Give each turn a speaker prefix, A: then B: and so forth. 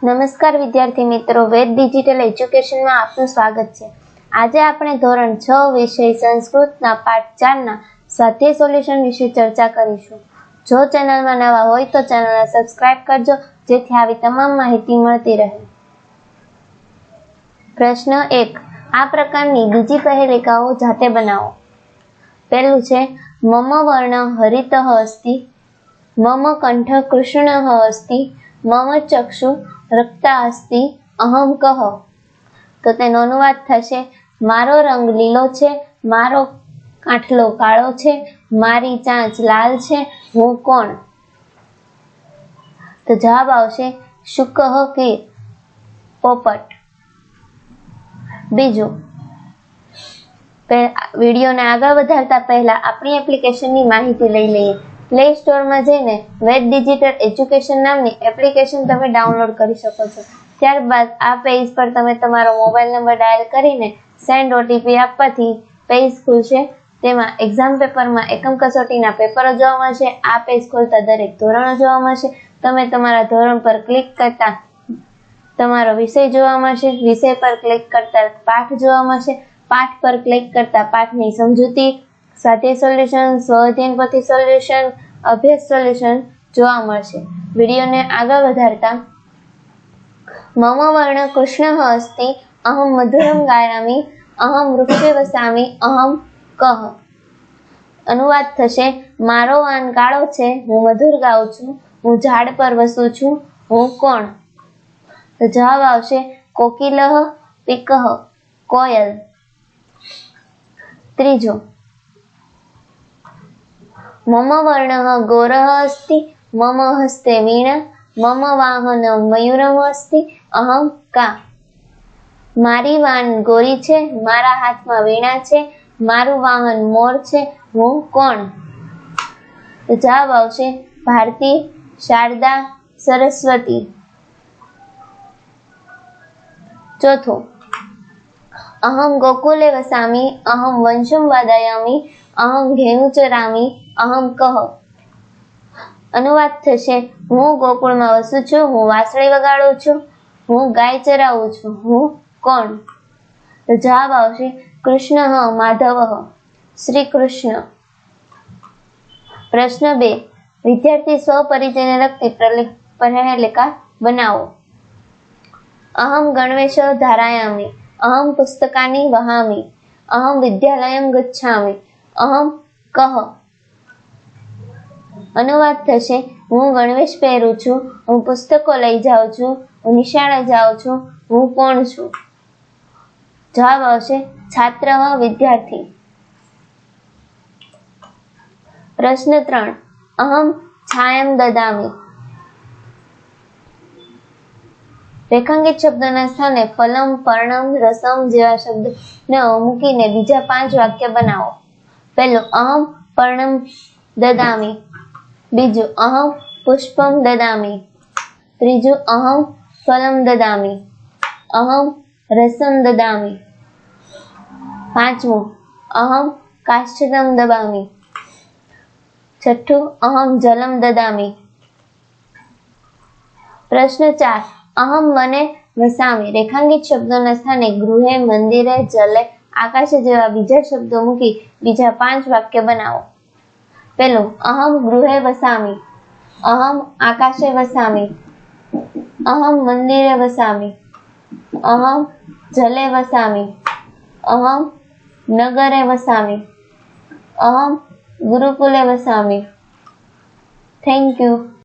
A: નમસ્કાર વિદ્યાર્થી મિત્રો, વેદ ડિજિટલ એજ્યુકેશનમાં આપનું સ્વાગત છે। આજે આપણે ધોરણ 6 વિષય સંસ્કૃતના પાઠ 4 ના સ્વાધ્યાય સોલ્યુશન વિશે ચર્ચા કરીશું। જો ચેનલમાં નવા હોય તો ચેનલને સબસ્ક્રાઇબ કરજો જેથી આવી તમામ માહિતી મળતી રહે। પ્રશ્ન 1, આ પ્રકારની બીજી પહેલિકાઓ જાતે બનાવો। પહેલું છે મમ વર્ણ હરિતઃ અસ્તિ, મમ કંઠ કૃષ્ણઃ અસ્તિ, મમ ચક્ષુ રક્તા અસ્તિ, અહમ કહ। તો તેનો અનુવાદ થશે મારો રંગ લીલો છે, મારો કાંઠલો કાળો છે, મારી ચાંચ લાલ છે, હું કોણ? તો જવાબ આવશે શુકઃ કે પોપટ। બીજું, વિડીયોને આગળ વધારતા પહેલા આપણી એપ્લિકેશનની માહિતી લઈ લઈએ। પ્લે સ્ટોરમાં જઈને વેદ ડિજિટલ એજ્યુકેશન નામની એપ્લિકેશન તમે ડાઉનલોડ કરી શકો છો। ત્યારબાદ આ પેજ પર તમે તમારો મોબાઈલ નંબર ડાયલ કરીને સેન્ડ ઓટીપી આપવાથી પેજ ખુલશે। તેમાં એક્ઝામ પેપરમાં એકમ કસોટીના પેપરો જોવા મળશે। આ પેજ ખોલતા દરેક ધોરણો જોવા મળશે। તમે તમારા ધોરણ પર ક્લિક કરતા તમારો વિષય જોવા મળશે। વિષય પર ક્લિક કરતા પાઠ જોવા મળશે। પાઠ પર ક્લિક કરતા પાઠની સમજૂતી, સ્વાધ્યાય સોલ્યુશન, સ્વઅધ્યયન પોથી સોલ્યુશન, અભ્યાસ સોલ્યુશન જોવા મળશે। વિડીયોને આગળ વધારતા મમ વર્ણ કૃષ્ણઃ અસ્તિ, અહમ મધુરમ ગાયામિ, અહમ વૃક્ષે વસામિ, અહમ કહ। અનુવાદ થશે મારો વાન કાળો છે, હું મધુર ગાઉં છું, હું ઝાડ પર વસું છું, હું કોણ? તો જવાબ આવશે કોકિલઃ પિકઃ, કોયલ। ત્રીજું, મમ વર્ણઃ ગૌરઃ અસ્તિ, મમ હસ્તે વીણા, મમ વાહનમ મયુરમ અસ્તિ, અહમ કા। મારી વાન ગોરી છે, મારા હાથમાં વીણા છે, મારું વાહન મોર છે, હું કોણ? તો જવાબ આવશે ભારતી, શારદા, સરસ્વતી। ચોથું, અહમ ગોકુલે વસામિ, અહમ વંશમ વાદયામિ, અહમ ધેનુ ચરામિ, અહમ કહ। અનુવાદ થશે હું ગોકુળમાં વસું છું, હું વાંસળી વગાડું છું, હું ગાય ચરાવું છું, હું કોણ? તો જવાબ આવશે કૃષ્ણ માધવ, શ્રી કૃષ્ણ। પ્રશ્ન 2, વિદ્યાર્થી સ્વપરિચયને લગતી પહેલિકા બનાવો। અહમ ગણવેશ ધારયામિ, અહમ પુસ્તકાની વહામિ, અહમ વિદ્યાલયમ ગચ્છામિ, અહમ કહ। અનુવાદ થશે હું ગણવેશ પહેરું છું, હું પુસ્તકો લઈ જાઉં છું, હું નિશાળે જાઉં છું, હું કોણ છું? જવાબ આવશે છાત્ર વિદ્યાર્થી। પ્રશ્ન 3, અહમ છાયમ દદામિ। રેખાંકિત શબ્દોના સ્થાને ફલમ, પર્ણમ, રસમ જેવા શબ્દને મૂકીને બીજા 5 વાક્ય બનાવો। પહેલું, અહમ પર્ણમ દદામિ। બીજું, અહમ પુષ્પમ દદામિ। ત્રીજું, અહમ ફલમ દદામિ। અહમ રસમ દદામિ। પાંચમું, અહમ કાષ્ઠદમ દબામિ। છઠ્ઠું, અહમ જલમ દદામિ। પ્રશ્ન 4, અહમ વને વસામિ। રેખાંકિત શબ્દોના સ્થાને ગૃહે, મંદિરે, જલે, આકાશે જેવા બીજા શબ્દો મૂકી બીજા 5 વાક્ય બનાવો। પહેલું, અહમ ગૃહે વસામિ, અહમ આકાશે વસામિ, અહમ મંદિરે વસામિ, અહમ જલે વસામિ, અહમ નગરે વસામિ, અહમ ગુરુકુલે વસામિ। Thank you.